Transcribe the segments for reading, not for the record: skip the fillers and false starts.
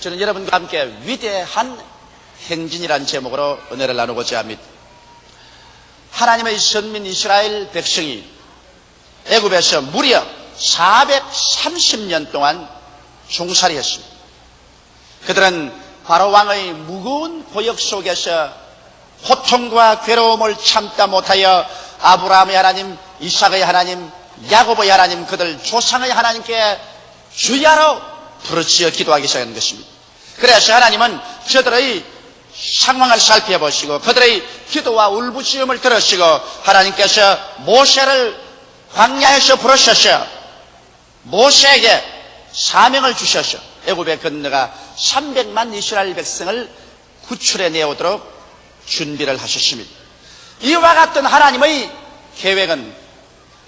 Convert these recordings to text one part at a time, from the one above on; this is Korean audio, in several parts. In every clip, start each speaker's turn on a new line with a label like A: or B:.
A: 저는 여러분과 함께 위대한 행진이라는 제목으로 은혜를 나누고자 합니다. 하나님의 선민 이스라엘 백성이 애굽에서 무려 430년 동안 종살이했습니다. 그들은 바로 왕의 무거운 보역 속에서 고통과 괴로움을 참다 못하여 아브라함의 하나님, 이삭의 하나님, 야곱의 하나님, 그들 조상의 하나님께 주야로 부르짖어 기도하기 시작한 것입니다. 그래서 하나님은 저들의 상황을 살펴보시고 그들의 기도와 울부짖음을 들으시고 하나님께서 모세를 광야에서 부르셔서 모세에게 사명을 주셔서 애굽에 건너가 300만 이스라엘 백성을 구출해 내오도록 준비를 하셨습니다. 이와 같은 하나님의 계획은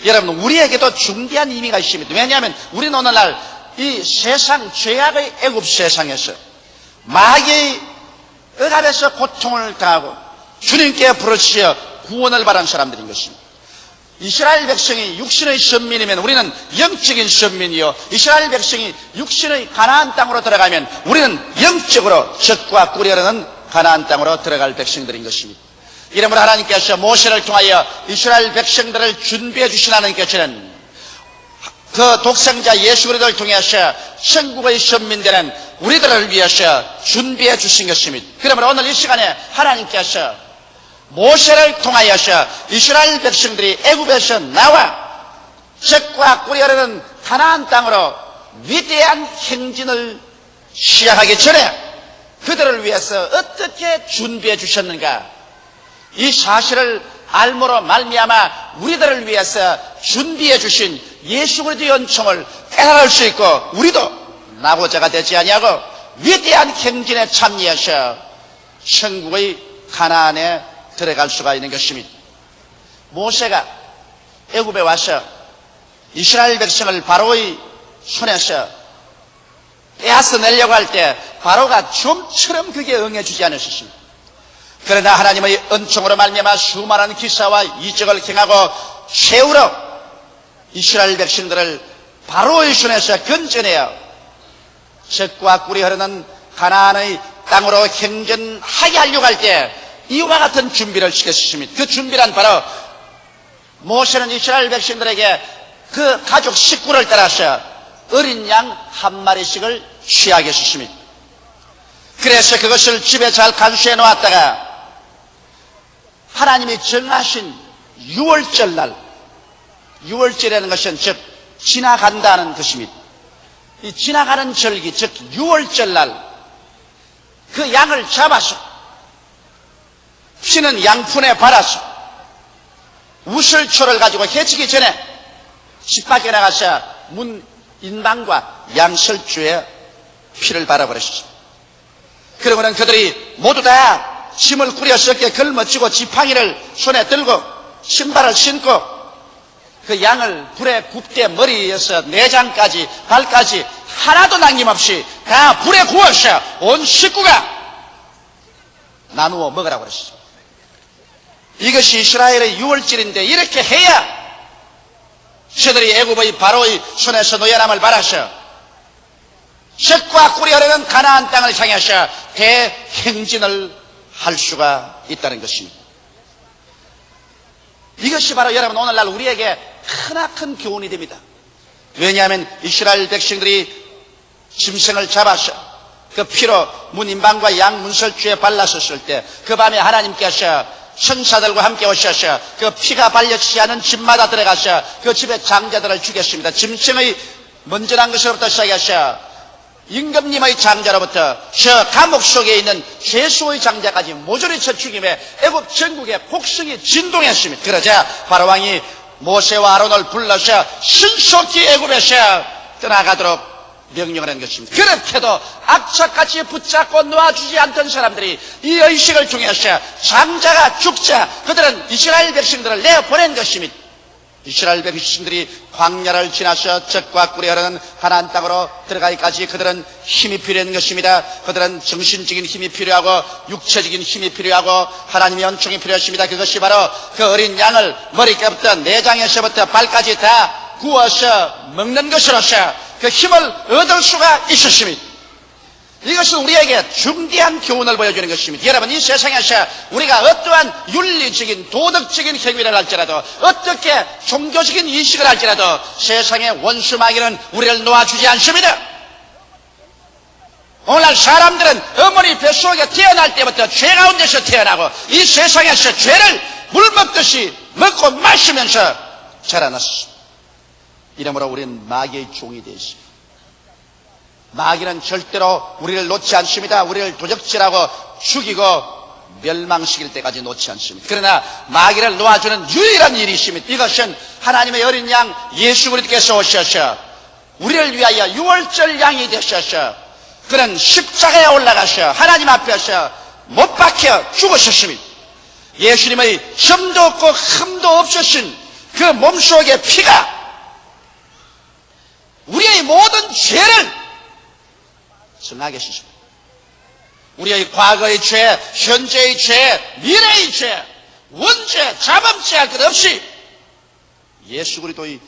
A: 여러분 우리에게도 중대한 의미가 있습니다. 왜냐하면 우리는 오늘날 이 세상 죄악의 애굽 세상에서 마귀의 억압에서 고통을 당하고 주님께 부르짖어 구원을 바란 사람들인 것입니다. 이스라엘 백성이 육신의 선민이면 우리는 영적인 선민이요, 이스라엘 백성이 육신의 가나안 땅으로 들어가면 우리는 영적으로 적과 꿀이 흐르는 가나안 땅으로 들어갈 백성들인 것입니다. 이러므로 하나님께서 모세를 통하여 이스라엘 백성들을 준비해 주신 하나님께서는 그 독생자 예수 그리스도를 통해서 천국의 선민되는 우리들을 위해서 준비해 주신 것입니다. 그러므로 오늘 이 시간에 하나님께서 모세를 통하여서 이스라엘 백성들이 애굽에서 나와 적과 꿀이 흐르는 가나안 땅으로 위대한 행진을 시작하기 전에 그들을 위해서 어떻게 준비해 주셨는가, 이 사실을 알므로 말미암아 우리들을 위해서 준비해 주신 예수 그리스도의 은총을 깨달을 수 있고 우리도 나고자가 되지 아니하고 위대한 행진에 참여해서 천국의 가나안에 들어갈 수가 있는 것입니다. 모세가 애굽에 와서 이스라엘 백성을 바로의 손에서 빼앗아 내려고 할 때 바로가 좀처럼 그게 응해주지 않으셨습니다. 그러나 하나님의 은총으로 말미암아 수많은 기사와 이적을 행하고 최후로 이스라엘 백성들을 바로의 손에서 건져내어 적과 꿀이 흐르는 가나안의 땅으로 행전하게 하려고 할 때 이와 같은 준비를 시켰습니다. 그 준비란 바로 모세는 이스라엘 백성들에게 그 가족 식구를 따라서 어린 양 한 마리씩을 취하게 했습니다. 그래서 그것을 집에 잘 간수해 놓았다가 하나님이 정하신 유월절날, 유월절이라는 것은 즉 지나간다는 것입니다. 이 지나가는 절기, 즉 유월절날 그 양을 잡아서 피는 양푼에 발아서 우슬초를 가지고 해치기 전에 집 밖에 나가서 문 인방과 양설주에 피를 발아버렸습니다. 그러고는 그들이 모두 다 짐을 꾸려서 어깨에 걸머쥐고 지팡이를 손에 들고 신발을 신고 그 양을 불에 굽게 머리에서 내장까지 발까지 하나도 남김없이 다 불에 구워서 온 식구가 나누어 먹으라고 그랬습니다. 이것이 이스라엘의 유월절인데 이렇게 해야 저들이 애굽의 바로의 손에서 노예남을 받아서 적과 꿀이 흐르는 가나안 땅을 향해서 대행진을 할 수가 있다는 것입니다. 이것이 바로 여러분 오늘날 우리에게 크나큰 교훈이 됩니다. 왜냐하면 이스라엘 백성들이 짐승을 잡아서 그 피로 문 인방과 양 문설주에 발랐었을 때 그 밤에 하나님께서 천사들과 함께 오셔서 그 피가 발려지지 않은 집마다 들어가서 그 집의 장자들을 죽였습니다. 짐승의 먼저난 것으로부터 시작해서 임금님의 장자로부터 저 감옥 속에 있는 죄수의 장자까지 모조리 쳐 죽임에 애굽 전국에 폭성이 진동했습니다. 그러자 바로왕이 모세와 아론을 불러서 신속히 애굽에서 떠나가도록 명령을 한 것입니다. 그렇게도 악착같이 붙잡고 놓아주지 않던 사람들이 이 의식을 통해서 장자가 죽자 그들은 이스라엘 백성들을 내보낸 것입니다. 이스라엘 백성들이 광야를 지나서 적과 꿀이 흐르는 가나안 땅으로 들어가기까지 그들은 힘이 필요한 것입니다. 그들은 정신적인 힘이 필요하고 육체적인 힘이 필요하고 하나님의 은총이 필요했습니다. 그것이 바로 그 어린 양을 머리끝부터 내장에서부터 발까지 다 구워서 먹는 것으로서 그 힘을 얻을 수가 있었습니다. 이것은 우리에게 중대한 교훈을 보여주는 것입니다. 여러분, 이 세상에서 우리가 어떠한 윤리적인 도덕적인 행위를 할지라도, 어떻게 종교적인 인식을 할지라도 세상의 원수 마귀는 우리를 놓아주지 않습니다. 오늘날 사람들은 어머니 뱃속에 태어날 때부터 죄 가운데서 태어나고 이 세상에서 죄를 물 먹듯이 먹고 마시면서 자라났습니다. 이러므로 우리는 마귀의 종이 되어 있습니다. 마귀는 절대로 우리를 놓지 않습니다. 우리를 도적질하고 죽이고 멸망시킬 때까지 놓지 않습니다. 그러나 마귀를 놓아주는 유일한 일이 있습니다. 이것은 하나님의 어린 양 예수 그리스도께서 오셔서 우리를 위하여 유월절 양이 되셔서 그는 십자가에 올라가셔 하나님 앞에서 못 박혀 죽으셨습니다. 예수님의 점도 없고 흠도 없으신 그 몸속의 피가 우리의 모든 죄를 정하게 하십니다. 우리의 과거의 죄, 현재의 죄, 미래의 죄, 원죄, 자범죄 할 것 없이 예수 그리스도의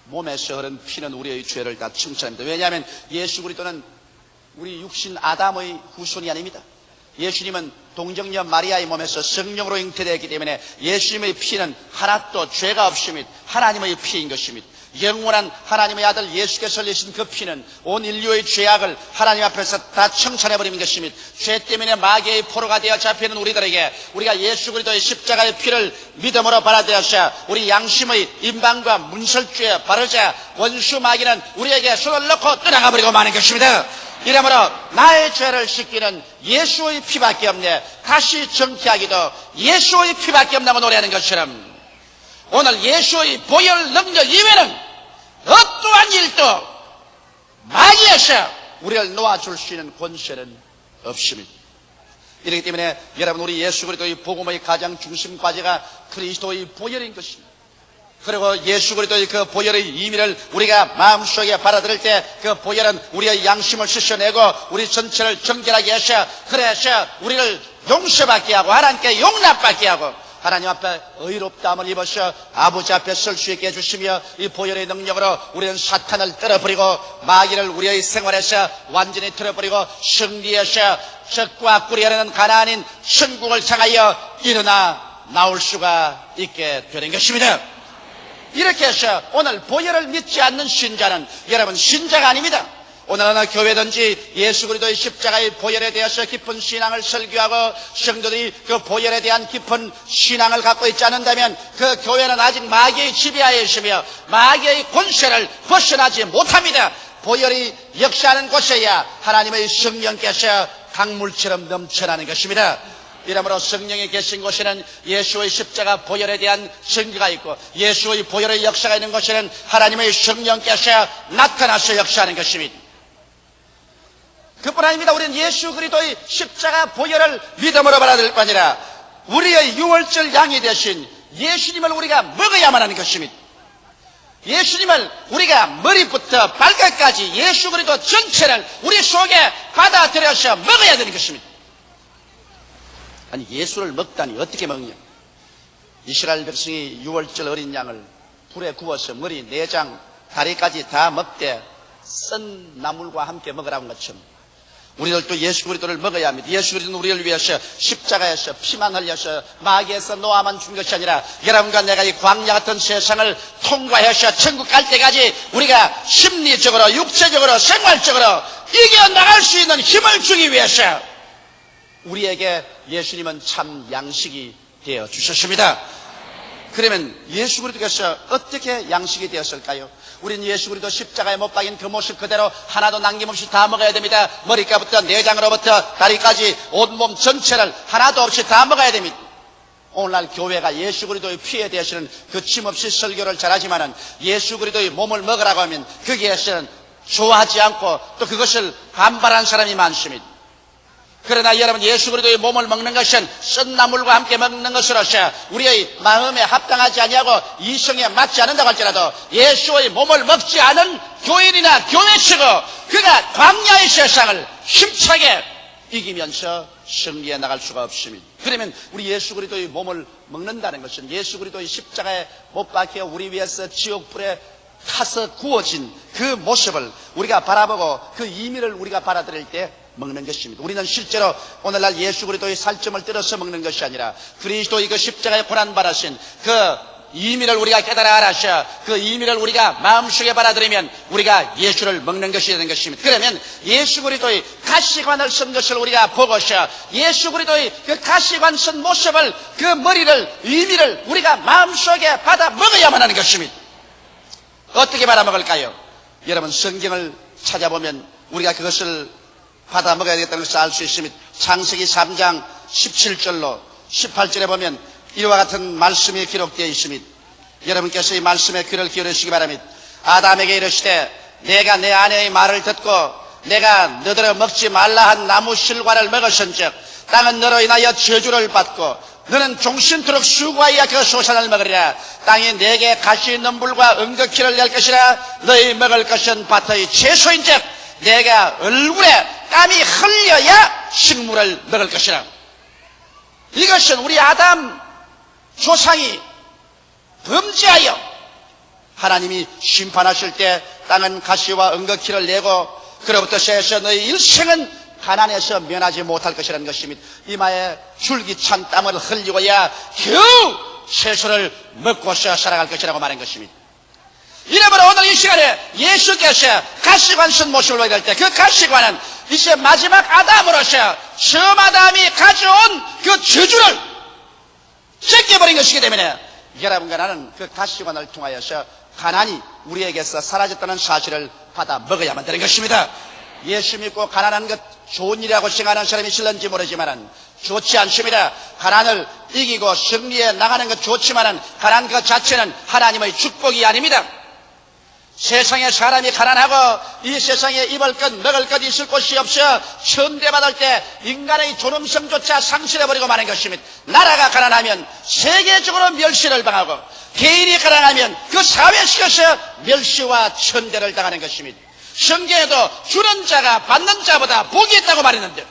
A: 몸에서 흐른 피는 우리의 죄를 다 청산합니다. 왜냐하면 예수 그리스도는 우리 육신 아담의 후손이 아닙니다. 예수님은 동정녀 마리아의 몸에서 성령으로 잉태되었기 때문에 예수님의 피는 하나도 죄가 없습니다. 하나님의 피인 것입니다. 영원한 하나님의 아들 예수께서 흘리신 그 피는 온 인류의 죄악을 하나님 앞에서 다 청산해버리는 것입니다. 죄 때문에 마귀의 포로가 되어 잡히는 우리들에게 우리가 예수 그리스도의 십자가의 피를 믿음으로 받아들여서 우리 양심의 임방과 문설주에 바르자 원수 마귀는 우리에게 손을 넣고 떠나가 버리고 마는 것입니다. 이러므로 나의 죄를 씻기는 예수의 피밖에 없네. 다시 정케하기도 예수의 피밖에 없다고 노래하는 것처럼 오늘 예수의 보혈 능력 이외에는 어떠한 일도 마귀에서 우리를 놓아줄 수 있는 권세는 없습니다. 이렇기 때문에 여러분, 우리 예수 그리스도의 복음의 가장 중심 과제가 그리스도의 보혈인 것입니다. 그리고 예수 그리스도의 그 보혈의 의미를 우리가 마음속에 받아들일 때 그 보혈은 우리의 양심을 씻어내고 우리 전체를 정결하게 해서 그래서 우리를 용서받게 하고 하나님께 용납받게 하고 하나님 앞에 의롭다함을 입어서 아버지 앞에 설 수 있게 해주시며 이 보혈의 능력으로 우리는 사탄을 떨어버리고 마귀를 우리의 생활에서 완전히 떨어버리고 승리해서 적과 꿀이 흐르는 가나안인 천국을 향하여 일어나 나올 수가 있게 되는 것입니다. 이렇게 해서 오늘 보혈을 믿지 않는 신자는 여러분 신자가 아닙니다. 오늘 어느 교회든지 예수 그리스도의 십자가의 보혈에 대해서 깊은 신앙을 설교하고 성도들이 그 보혈에 대한 깊은 신앙을 갖고 있지 않는다면 그 교회는 아직 마귀의 지배하에 있으며 마귀의 권세를 벗어나지 못합니다. 보혈이 역사하는 곳에야 하나님의 성령께서 강물처럼 넘쳐나는 것입니다. 이러므로 성령이 계신 곳에는 예수의 십자가 보혈에 대한 증거가 있고 예수의 보혈의 역사가 있는 곳에는 하나님의 성령께서 나타나서 역사하는 것입니다. 그뿐 아닙니다. 우리는 예수 그리스도의 십자가 보혈을 믿음으로 받아들일 뿐 아니라 우리의 유월절 양이 되신 예수님을 우리가 먹어야만 하는 것입니다. 예수님을 우리가 머리부터 발끝까지 예수 그리스도 전체를 우리 속에 받아들여서 먹어야 되는 것입니다. 아니, 예수를 먹다니 어떻게 먹냐? 이스라엘 백성이 유월절 어린 양을 불에 구워서 머리, 내장, 다리까지 다 먹되 썬 나물과 함께 먹으라는 것처럼 우리들도 예수 그리스도를 먹어야 합니다. 예수 그리스도는 우리를 위해서 십자가에서 피만 흘려서 마귀에서 노아만 준 것이 아니라 여러분과 내가 이 광야 같은 세상을 통과해서 천국 갈 때까지 우리가 심리적으로, 육체적으로, 생활적으로 이겨나갈 수 있는 힘을 주기 위해서 우리에게 예수님은 참 양식이 되어 주셨습니다. 그러면 예수 그리스도께서 어떻게 양식이 되었을까요? 우리는 예수 그리스도 십자가에 못 박인 그 모습 그대로 하나도 남김없이 다 먹어야 됩니다. 머리카락부터 내장으로부터 다리까지 온몸 전체를 하나도 없이 다 먹어야 됩니다. 오늘날 교회가 예수 그리스도의 피에 대해서는 거침없이 설교를 잘하지만은 예수 그리스도의 몸을 먹으라고 하면 거기에서는 좋아하지 않고 또 그것을 반발한 사람이 많습니다. 그러나 여러분, 예수 그리스도의 몸을 먹는 것은 썬 나물과 함께 먹는 것으로서 우리의 마음에 합당하지 아니하고 이성에 맞지 않는다고 할지라도 예수의 몸을 먹지 않은 교인이나 교회 측은 그가 광야의 세상을 힘차게 이기면서 승리해 나갈 수가 없습니다. 그러면 우리 예수 그리스도의 몸을 먹는다는 것은 예수 그리스도의 십자가에 못 박혀 우리 위해서 지옥불에 타서 구워진 그 모습을 우리가 바라보고 그 의미를 우리가 받아들일 때 먹는 것입니다. 우리는 실제로 오늘날 예수 그리스도의 살점을 들어서 먹는 것이 아니라 그리스도의 그 십자가에 고난받으신 그 의미를 우리가 깨달아 알아서 그 의미를 우리가 마음속에 받아들이면 우리가 예수를 먹는 것이 되는 것입니다. 그러면 예수 그리스도의 가시관을 쓴 것을 우리가 보고서 예수 그리스도의 그 가시관 쓴 모습을 그 머리를 의미를 우리가 마음속에 받아 먹어야만 하는 것입니다. 어떻게 받아 먹을까요? 여러분 성경을 찾아보면 우리가 그것을 받아 먹어야 되겠다는 것을 알 수 있습니다. 창세기 3장 17절로 18절에 보면 이와 같은 말씀이 기록되어 있습니다. 여러분께서 이 말씀에 귀를 기울이시기 바랍니다. 아담에게 이르시되 내가 내 아내의 말을 듣고 내가 너더러 먹지 말라 한 나무 실과를 먹었은즉 땅은 너로 인하여 저주를 받고 너는 종신토록 수고하여 그 소산을 먹으리라. 땅이 내게 가시 있는 불과 은극기를 낼 것이라. 너희 먹을 것은 밭의 채소인즉 내가 얼굴에 땀이 흘려야 식물을 먹을 것이라. 이것은 우리 아담 조상이 범죄하여 하나님이 심판하실 때 땅은 가시와 은극기를 내고 그로부터 세서 너희 일생은 가난에서 면하지 못할 것이라는 것입니다. 이마에 줄기찬 땀을 흘리고야 겨우 채소를 먹고서 살아갈 것이라고 말한 것입니다. 이러므로 오늘 이 시간에 예수께서 가시관 쓴 모습을 보게 될 때 그 가시관은 이제 마지막 아담으로서 처음 아담이 가져온 그 저주를 찢겨버린 것이기 때문에 여러분과 나는 그 가시관을 통하여서 가난이 우리에게서 사라졌다는 사실을 받아 먹어야만 되는 것입니다. 예수 믿고 가난한 것 좋은 일이라고 생각하는 사람이 있을는지 모르지만 좋지 않습니다. 가난을 이기고 승리해 나가는 것 좋지만 가난 것 자체는 하나님의 축복이 아닙니다. 세상에 사람이 가난하고 이 세상에 입을 것 먹을 것 있을 곳이 없어 천대받을 때 인간의 존엄성조차 상실해버리고 마는 것입니다. 나라가 가난하면 세계적으로 멸시를 당하고 개인이 가난하면 그 사회 속에서 멸시와 천대를 당하는 것입니다. 성경에도 주는 자가 받는 자보다 복이 있다고 말했는데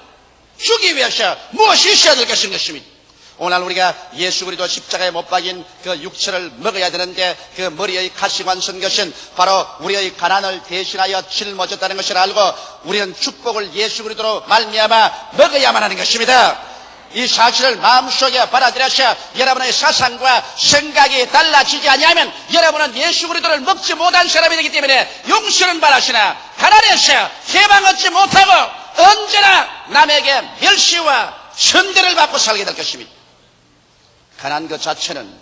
A: 주기 위해서 무엇이 있어야 될 것입니다. 오늘 우리가 예수 그리스도 십자가에 못 박인 그 육체를 먹어야 되는데 그 머리의 가시관 쓴 것은 바로 우리의 가난을 대신하여 짊어졌다는 것을 알고 우리는 축복을 예수 그리스도로 말미암아 먹어야만 하는 것입니다. 이 사실을 마음속에 받아들여서 여러분의 사상과 생각이 달라지지 아니하면 여러분은 예수 그리스도를 먹지 못한 사람이 되기 때문에 용서는 바라시나 가난에서 해방 얻지 못하고 언제나 남에게 멸시와 천대를 받고 살게 될 것입니다. 가난 것 자체는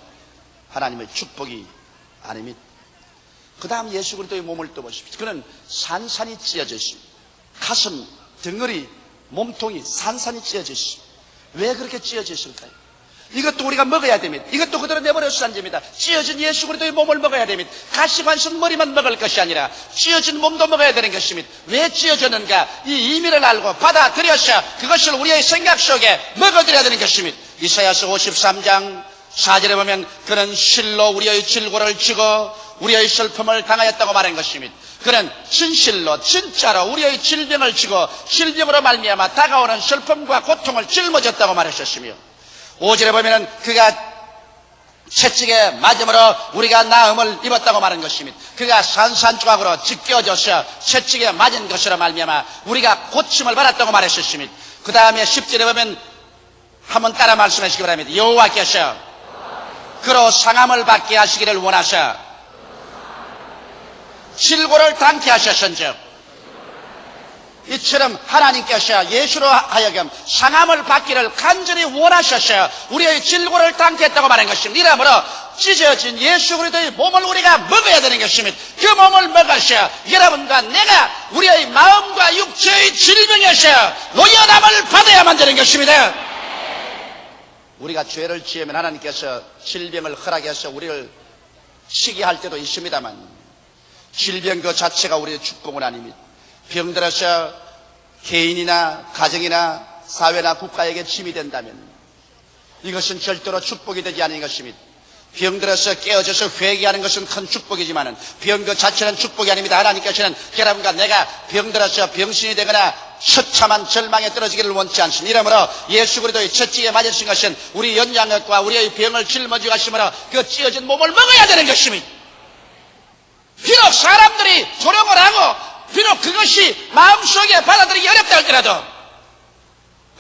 A: 하나님의 축복이 아닙니다. 그 다음 예수 그리스도의 몸을 떠보십시오. 그는 산산이 찢어져 있습니다. 가슴, 덩어리, 몸통이 산산이 찢어져 있습니다. 왜 그렇게 찢어져 있을까요? 이것도 우리가 먹어야 됩니다. 이것도 그대로 내버려서 안 됩니다. 찢어진 예수 그리스도의 몸을 먹어야 됩니다. 가시관 쓴 머리만 먹을 것이 아니라 찢어진 몸도 먹어야 되는 것입니다. 왜 찢어졌는가? 이 의미를 알고 받아들여서 그것을 우리의 생각 속에 먹어들여야 되는 것입니다. 이사야서 53장 4절에 보면 그는 실로 우리의 질고를 지고 우리의 슬픔을 당하였다고 말한 것입니다. 그는 진실로 진짜로 우리의 질병을 지고 질병으로 말미암아 다가오는 슬픔과 고통을 짊어졌다고 말하셨으며 5절에 보면 그가 채찍에 맞음으로 우리가 나음을 입었다고 말한 것입니다. 그가 산산조각으로 찢겨져서 채찍에 맞은 것으로 말미암아 우리가 고침을 받았다고 말했었습니다. 그 다음에 10절에 보면 한번 따라 말씀하시기 바랍니다. 여호와께서 그로 상함을 받게 하시기를 원하셔 질고를 당케 하셨은즉 이처럼 하나님께서 예수로 하여금 상함을 받기를 간절히 원하셔서 우리의 질고를 당케 했다고 말한 것입니다. 이러므로 찢어진 예수 그리스도의 몸을 우리가 먹어야 되는 것입니다. 그 몸을 먹으셔 여러분과 내가 우리의 마음과 육체의 질병에서 노연함을 받아야만 되는 것입니다. 우리가 죄를 지으면 하나님께서 질병을 허락해서 우리를 치게 할 때도 있습니다만 질병 그 자체가 우리의 축복은 아닙니다. 병들어서 개인이나 가정이나 사회나 국가에게 침이 된다면 이것은 절대로 축복이 되지 않은 것입니다. 병들어서 깨어져서 회개하는 것은 큰 축복이지만 병 그 자체는 축복이 아닙니다. 하나님께서는 여러분과 내가 병들어서 병신이 되거나 처참한 절망에 떨어지기를 원치 않습니다. 이러므로 예수 그리스도의 채찍에 맞으신 것은 우리 연약함과 우리의 병을 짊어지고 가심으로 그 찢어진 몸을 먹어야 되는 것입니다. 비록 사람들이 조롱을 하고 비록 그것이 마음속에 받아들이기 어렵다 할지라도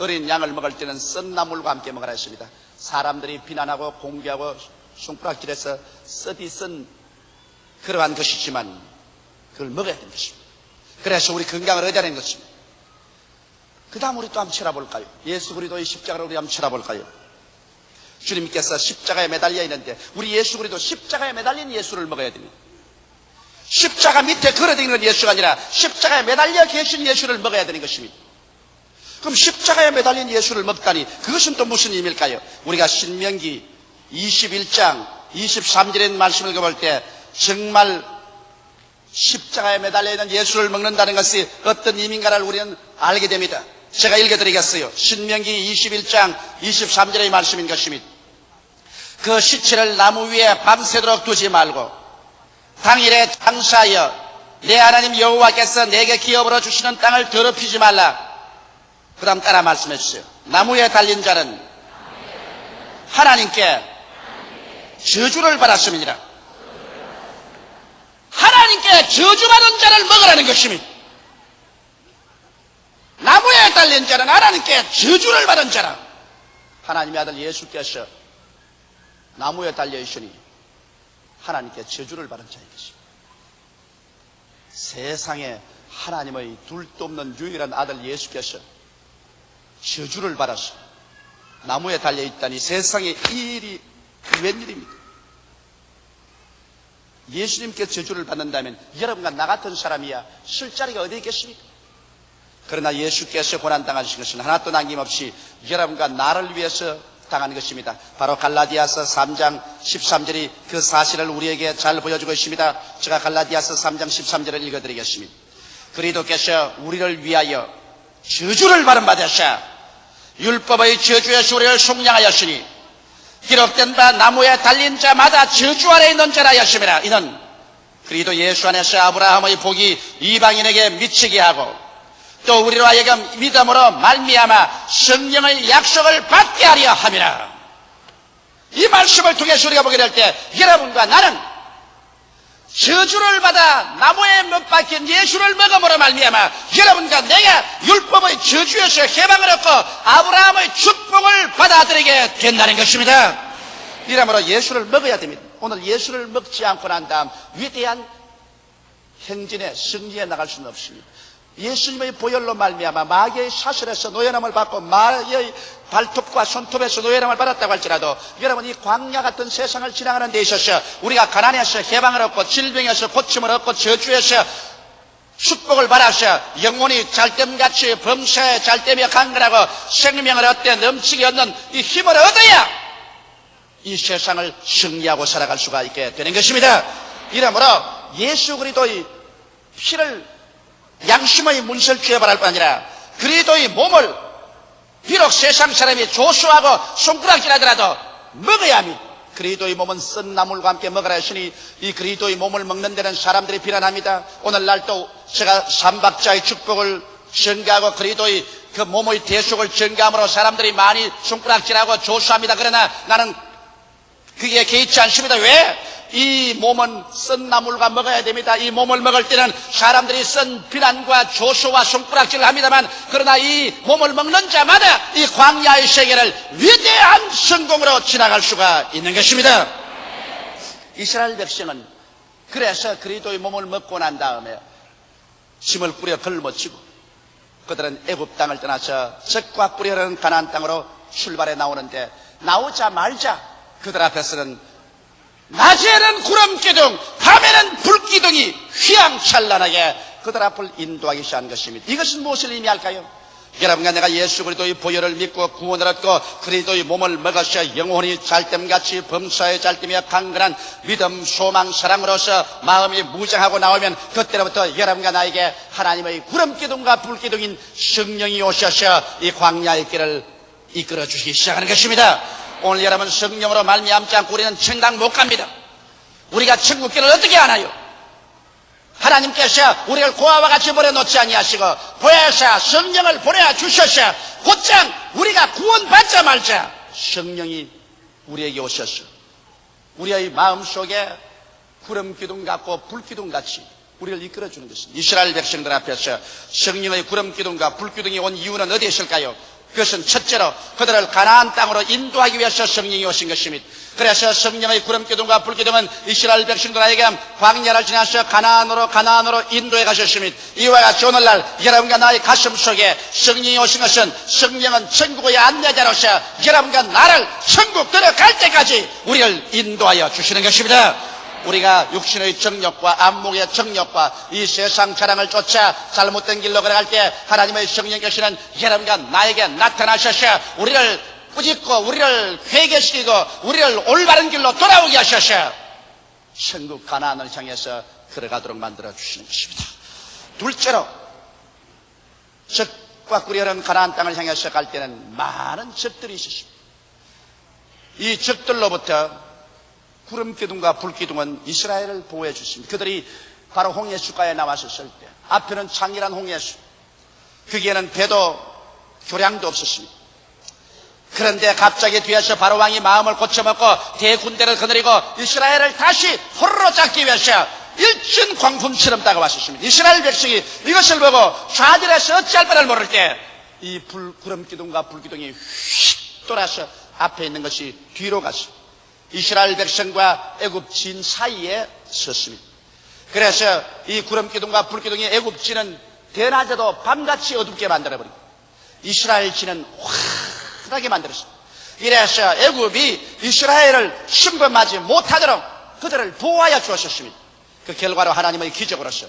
A: 어린 양을 먹을 때는 썬 나물과 함께 먹으라 했습니다. 사람들이 비난하고 공개하고 손가락질해서 썩이 썬 그러한 것이지만 그걸 먹어야 되는 것입니다. 그래서 우리 건강을 얻어야 되는 것입니다. 그 다음 우리 또 한번 쳐다볼까요? 예수 그리스도의 십자가를 우리 한번 쳐다볼까요? 주님께서 십자가에 매달려 있는데 우리 예수 그리스도 십자가에 매달린 예수를 먹어야 됩니다. 십자가 밑에 걸어다니는 예수가 아니라 십자가에 매달려 계신 예수를 먹어야 되는 것입니다. 그럼 십자가에 매달린 예수를 먹다니 그것은 또 무슨 의미일까요? 우리가 신명기 21장 23절의 말씀을 읽어볼 때 정말 십자가에 매달려 있는 예수를 먹는다는 것이 어떤 의미인가를 우리는 알게 됩니다. 제가 읽어드리겠어요. 신명기 21장 23절의 말씀인 것입니다. 그 시체를 나무 위에 밤새도록 두지 말고 당일에 장사하여 내 하나님 여호와께서 내게 기업으로 주시는 땅을 더럽히지 말라. 그 다음 따라 말씀해 주세요. 나무에 달린 자는 하나님께 저주를 받았음이니라. 하나님께 저주받은 자를 먹으라는 것입니다. 나무에 달린 자는 하나님께 저주를 받은 자라. 하나님의 아들 예수께서 나무에 달려 있으니 하나님께 저주를 받은 자인 것입니다. 세상에 하나님의 둘도 없는 유일한 아들 예수께서 저주를 받아서 나무에 달려 있다니 세상에 이 일이 웬일입니까? 예수님께 저주를 받는다면 여러분과 나 같은 사람이야 쓸 자리가 어디 있겠습니까? 그러나 예수께서 고난당하신 것은 하나도 남김없이 여러분과 나를 위해서 당한 것입니다. 바로 갈라디아서 3장 13절이 그 사실을 우리에게 잘 보여주고 있습니다. 제가 갈라디아서 3장 13절을 읽어드리겠습니다. 그리스도께서 우리를 위하여 저주를 받은 바 되사 율법의 저주에서 우리를 속량하였으니 기록된 바 나무에 달린 자마다 저주 아래 있는 자라 하였음이라. 이는 그리스도 예수 안에서 아브라함의 복이 이방인에게 미치게 하고 또 우리로 하여금 믿음으로 말미암아 성령의 약속을 받게 하려 함이라. 이 말씀을 통해서 우리가 보게 될 때 여러분과 나는 저주를 받아 나무에 못 박힌 예수를 먹음으로 말미암아 여러분과 내가 율법의 저주에서 해방을 얻고 아브라함의 축복을 받아들이게 된다는 것입니다. 이러므로 예수를 먹어야 됩니다. 오늘 예수를 먹지 않고 난 다음 위대한 행진의 승리에 나갈 수는 없습니다. 예수님의 보혈로 말미암아 마귀의 사슬에서 노예함을 받고 마귀의 발톱과 손톱에서 노예함을 받았다고 할지라도 여러분 이 광야 같은 세상을 지나가는 데 있어서 우리가 가난에서 해방을 얻고 질병에서 고침을 얻고 저주에서 축복을 받아서 영혼이 잘됨같이 범사에 잘되며 강건하고 생명을 얻되 넘치게 얻는 이 힘을 얻어야 이 세상을 승리하고 살아갈 수가 있게 되는 것입니다. 이러므로 예수 그리스도의 피를 양심의 문설주에 바랄 뿐 아니라 그리스도의 몸을 비록 세상 사람이 조수하고 손가락질하더라도 먹어야 합니다. 그리스도의 몸은 썬 나물과 함께 먹으라 했으니 이 그리스도의 몸을 먹는 데는 사람들이 비난합니다. 오늘날 또 제가 삼박자의 축복을 전가하고 그리스도의 그 몸의 대속을 전가함으로 사람들이 많이 손가락질하고 조수합니다. 그러나 나는 그게 개의치 않습니다. 왜? 이 몸은 썬 나물과 먹어야 됩니다. 이 몸을 먹을 때는 사람들이 썬 비난과 조소와 손가락질을 합니다만 그러나 이 몸을 먹는 자마다 이 광야의 세계를 위대한 성공으로 지나갈 수가 있는 것입니다. 이스라엘 백성은 그래서 그리스도의 몸을 먹고 난 다음에 짐을 꾸려 걸머치고 그들은 애굽 땅을 떠나서 적과 꿀이 가나안 땅으로 출발해 나오는데 나오자마자 그들 앞에서는 낮에는 구름기둥, 밤에는 불기둥이 휘황찬란하게 그들 앞을 인도하기 시작한 것입니다. 이것은 무엇을 의미할까요? 여러분과 내가 예수 그리스도의 보혈을 믿고 구원을 얻고 그리스도의 몸을 먹으셔 영혼이 잘됨같이 범사에 잘되며 강건한 믿음, 소망, 사랑으로서 마음이 무장하고 나오면 그때로부터 여러분과 나에게 하나님의 구름기둥과 불기둥인 성령이 오셔서 이 광야의 길을 이끌어 주시기 시작하는 것입니다. 오늘 여러분 성령으로 말미암지 않고 우리는 천당 못 갑니다. 우리가 천국길을 어떻게 하나요? 하나님께서 우리를 고아와 같이 버려놓지 아니하시고 보혜사 성령을 보내주셔서 곧장 우리가 구원받자 말자 성령이 우리에게 오셔서 우리의 마음속에 구름기둥 같고 불기둥같이 우리를 이끌어주는 것입니다. 이스라엘 백성들 앞에서 성령의 구름기둥과 불기둥이 온 이유는 어디에 있을까요? 그것은 첫째로 그들을 가나안 땅으로 인도하기 위해서 성령이 오신 것입니다. 그래서 성령의 구름기둥과 불기둥은 이스라엘 백성들에게 광야를 지나서 가나안으로 인도해 가셨습니다. 이와 같이 오늘날 여러분과 나의 가슴 속에 성령이 오신 것은 성령은 천국의 안내자로서 여러분과 나를 천국 들어갈 때까지 우리를 인도하여 주시는 것입니다. 우리가 육신의 정욕과 안목의 정욕과 이 세상 자랑을 쫓아 잘못된 길로 걸어갈 때 하나님의 성령께서는 여러분과 나에게 나타나셔서 우리를 꾸짖고 우리를 회개시키고 우리를 올바른 길로 돌아오게 하셔서 천국 가나안을 향해서 걸어가도록 만들어 주시는 것입니다. 둘째로 적과 꿀이 가나안 땅을 향해서 갈 때는 많은 적들이 있었습니다. 이 적들로부터 구름기둥과 불기둥은 이스라엘을 보호해 주십니다. 그들이 바로 홍해수가에 나왔었을 때 앞에는 창렬한 홍해수, 거기에는 배도 교량도 없었습니다. 그런데 갑자기 뒤에서 바로왕이 마음을 고쳐먹고 대군대를 거느리고 이스라엘을 다시 포로로 잡기 위해서 일진 광풍처럼 다가왔었습니다. 이스라엘 백성이 이것을 보고 좌절해서 어찌할 바를 모를 때 이 구름기둥과 불기둥이 휙 돌아서 앞에 있는 것이 뒤로 갔습니다. 이스라엘 백성과 애굽진 사이에 섰습니다. 그래서 이 구름기둥과 불기둥이 애굽진은 대낮에도 밤같이 어둡게 만들어버리고 이스라엘 진은 환하게 만들었습니다. 이래서 애굽이 이스라엘을 침범하지 못하도록 그들을 보호하여 주었습니다. 그 결과로 하나님의 기적으로서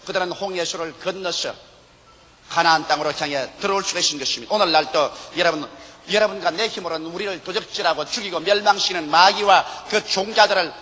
A: 그들은 홍해수를 건너서 가나안 땅으로 향해 들어올 수가 있는 것입니다. 오늘날도 여러분과 내 힘으로는 우리를 도적질하고 죽이고 멸망시키는 마귀와 그 종자들을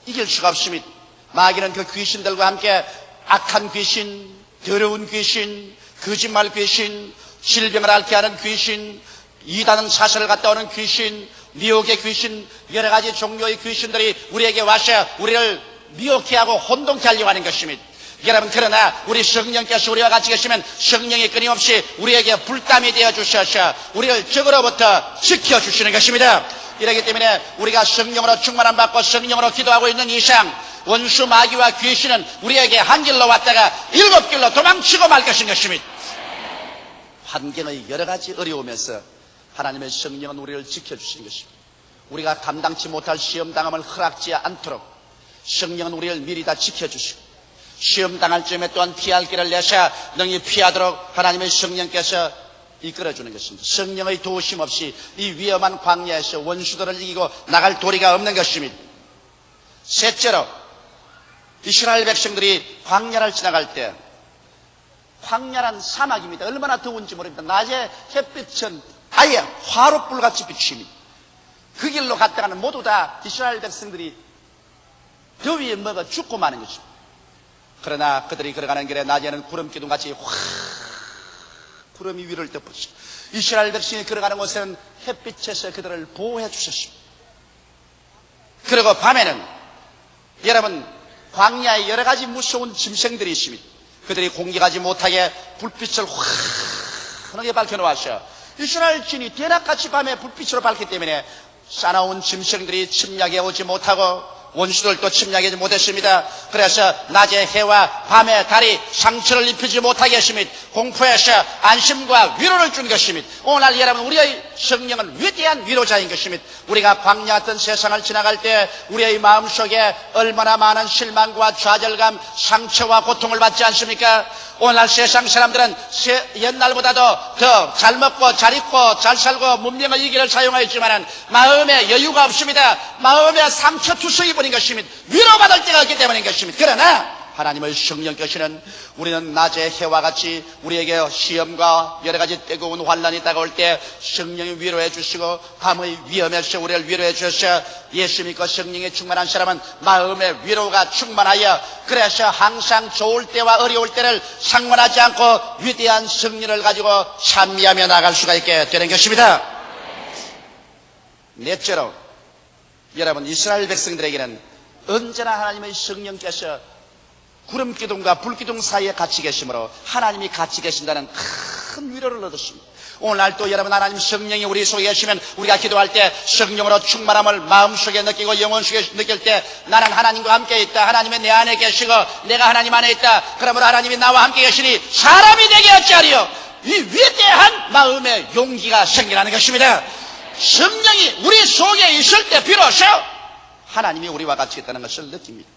A: 이길 수가 없습니다. 마귀는 그 귀신들과 함께 악한 귀신, 더러운 귀신, 거짓말 귀신, 질병을 앓게 하는 귀신, 이단은 사슬을 갖다 오는 귀신, 미혹의 귀신, 여러 가지 종류의 귀신들이 우리에게 와서 우리를 미혹해 하고 혼동케 하려고 하는 것입니다. 여러분, 그러나 우리 성령께서 우리와 같이 계시면 성령이 끊임없이 우리에게 불담이 되어 주셔서 우리를 적으로부터 지켜주시는 것입니다. 이렇기 때문에 우리가 성령으로 충만함 받고 성령으로 기도하고 있는 이상 원수 마귀와 귀신은 우리에게 한 길로 왔다가 7길로 도망치고 말 것입니다. 환경의 여러 가지 어려움에서 하나님의 성령은 우리를 지켜주시는 것입니다. 우리가 감당치 못할 시험당함을 허락지 않도록 성령은 우리를 미리 다 지켜주시고 시험 당할 즈음에 또한 피할 길을 내셔 능히 피하도록 하나님의 성령께서 이끌어주는 것입니다. 성령의 도우심 없이 이 위험한 광야에서 원수들을 이기고 나갈 도리가 없는 것입니다. 셋째로 이스라엘 백성들이 광야를 지나갈 때 광야란 사막입니다. 얼마나 더운지 모릅니다. 낮에 햇빛은 아예 화롯불같이 비칩니다. 그 길로 갔다가는 모두 다 이스라엘 백성들이 더위에 먹어 죽고 마는 것입니다. 그러나 그들이 걸어가는 길에 낮에는 구름기둥같이 구름이 위를 덮었습니다. 이스라엘 백성이 걸어가는 곳에는 햇빛에서 그들을 보호해 주셨습니다. 그리고 밤에는 여러분 광야에 여러 가지 무서운 짐승들이 있습니다. 그들이 공격하지 못하게 불빛을 환하게 밝혀놓았어요. 이스라엘 진이 대낮같이 밤에 불빛으로 밝기 때문에 싸나운 짐승들이 침략해 오지 못하고 원수들도 침략하지 못했습니다. 그래서 낮에 해와 밤에 달이 상처를 입히지 못하게 했습니다. 공포에서 안심과 위로를 준 것입니다. 오늘 여러분 우리의 성령은 위대한 위로자인 것입니다. 우리가 광야 같은 세상을 지나갈 때 우리의 마음속에 얼마나 많은 실망과 좌절감, 상처와 고통을 받지 않습니까? 오늘날 세상 사람들은 옛날보다도 더 잘 먹고 잘 입고 잘 살고 문명의 이기를 사용하였지만 마음에 여유가 없습니다. 마음에 상처투성이 버린 것입니다. 위로받을 때가 없기 때문인 것입니다. 그러나 하나님의 성령께서는 우리는 낮에 해와 같이 우리에게 시험과 여러 가지 뜨거운 환난이 다가올 때 성령이 위로해 주시고 밤의 위험에서 우리를 위로해 주셔서 예수 믿고 성령에 충만한 사람은 마음의 위로가 충만하여 그래서 항상 좋을 때와 어려울 때를 상관하지 않고 위대한 승리를 가지고 찬미하며 나갈 수가 있게 되는 것입니다. 넷째로 여러분 이스라엘 백성들에게는 언제나 하나님의 성령께서 구름기둥과 불기둥 사이에 같이 계심으로 하나님이 같이 계신다는 큰 위로를 얻었습니다. 오늘날 또 여러분 하나님 성령이 우리 속에 계시면 우리가 기도할 때 성령으로 충만함을 마음속에 느끼고 영혼 속에 느낄 때 나는 하나님과 함께 있다. 하나님이 내 안에 계시고 내가 하나님 안에 있다. 그러므로 하나님이 나와 함께 계시니 사람이 되게 어찌하리요. 이 위대한 마음의 용기가 생겨나는 것입니다. 성령이 우리 속에 있을 때 비로소 하나님이 우리와 같이 있다는 것을 느낍니다.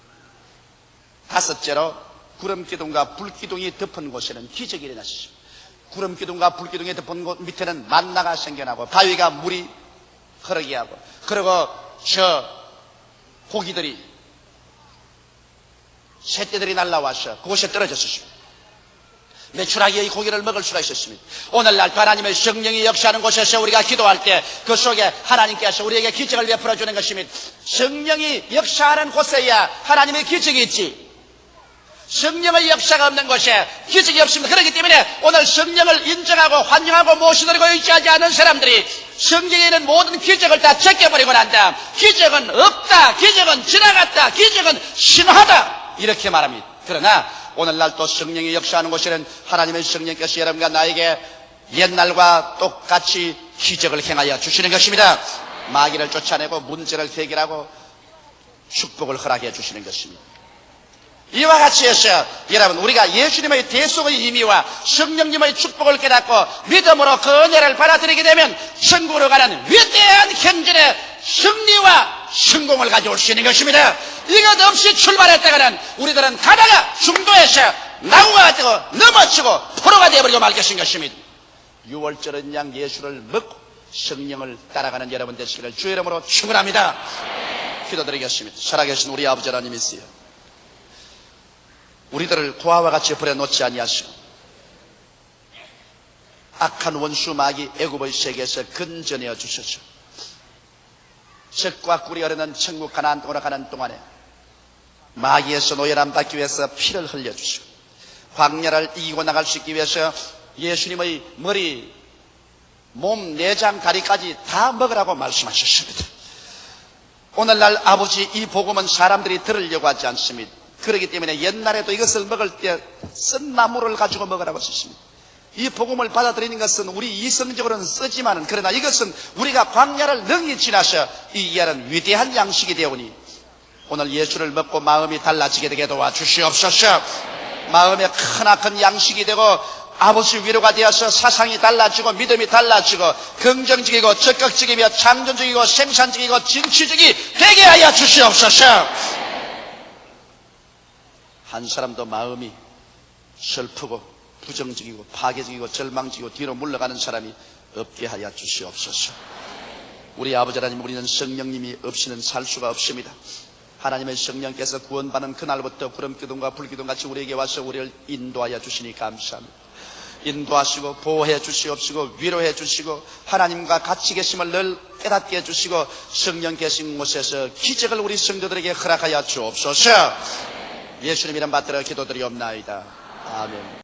A: 다섯째로 구름기둥과 불기둥이 덮은 곳에는 기적이 일어났습니다. 구름기둥과 불기둥이 덮은 곳 밑에는 만나가 생겨나고 바위가 물이 흐르게 하고, 그리고 저 고기들이, 새떼들이 날라와서 그곳에 떨어졌습니다. 매출하게 이 고기를 먹을 수가 있었습니다. 오늘날 하나님의 성령이 역사하는 곳에서 우리가 기도할 때 그 속에 하나님께서 우리에게 기적을 베풀어 주는 것입니다. 성령이 역사하는 곳에야 하나님의 기적이 있지, 성령의 역사가 없는 곳에 기적이 없습니다. 그렇기 때문에 오늘 성령을 인정하고 환영하고 모시드리고 있지 않은 사람들이 성경에 있는 모든 기적을 다 제껴버리고 난 다음 기적은 없다, 기적은 지나갔다, 기적은 신화다 이렇게 말합니다. 그러나 오늘날 또 성령이 역사하는 곳에는 하나님의 성령께서 여러분과 나에게 옛날과 똑같이 기적을 행하여 주시는 것입니다. 마귀를 쫓아내고 문제를 해결하고 축복을 허락해 주시는 것입니다. 이와 같이 해서 여러분, 우리가 예수님의 대속의 의미와 성령님의 축복을 깨닫고 믿음으로 그 은혜를 받아들이게 되면 천국으로 가는 위대한 행진의 승리와 성공을 가져올 수 있는 것입니다. 이것 없이 출발했다가는 우리들은 가다가 중도에서 나무가 되고 넘어지고 포로가 되어버리고 말 것입니다. 6월절은 양 예수를 먹고 성령을 따라가는 여러분 되시기를 주의 이름으로 축원합니다. 기도드리겠습니다. 살아계신 우리 아버지 하나님이시여, 우리들을 고아와 같이 버려놓지 아니하시고 악한 원수 마귀 애굽의 세계에서 건져내어 주셔서 젖과 꿀이 흐르는 천국 가나안 땅으로 가는 동안에 마귀에서 노예람 받기 위해서 피를 흘려주시고 광야를 이기고 나갈 수 있기 위해서 예수님의 머리, 몸, 내장, 다리까지 다 먹으라고 말씀하셨습니다. 오늘날 아버지, 이 복음은 사람들이 들으려고 하지 않습니다. 그렇기 때문에 옛날에도 이것을 먹을 때 쓴 나무를 가지고 먹으라고 했습니다. 이 복음을 받아들이는 것은 우리 이성적으로는 쓰지만은, 그러나 이것은 우리가 광야를 능히 지나서 이해하는 위대한 양식이 되오니 오늘 예수를 먹고 마음이 달라지게 되게 도와주시옵소서. 마음에 크나큰 양식이 되고 아버지 위로가 되어서 사상이 달라지고 믿음이 달라지고 긍정적이고 적극적이며 창조적이고 생산적이고 진취적이 되게 하여 주시옵소서. 한 사람도 마음이 슬프고 부정적이고 파괴적이고 절망적이고 뒤로 물러가는 사람이 없게 하여 주시옵소서. 우리 아버지 하나님, 우리는 성령님이 없이는 살 수가 없습니다. 하나님의 성령께서 구원받는 그날부터 구름기둥과 불기둥같이 우리에게 와서 우리를 인도하여 주시니 감사합니다. 인도하시고 보호해 주시옵시고 위로해 주시고 하나님과 같이 계심을 늘 깨닫게 해주시고 성령 계신 곳에서 기적을 우리 성도들에게 허락하여 주옵소서. 예수님 이름 받들어 기도드리옵나이다. 아멘.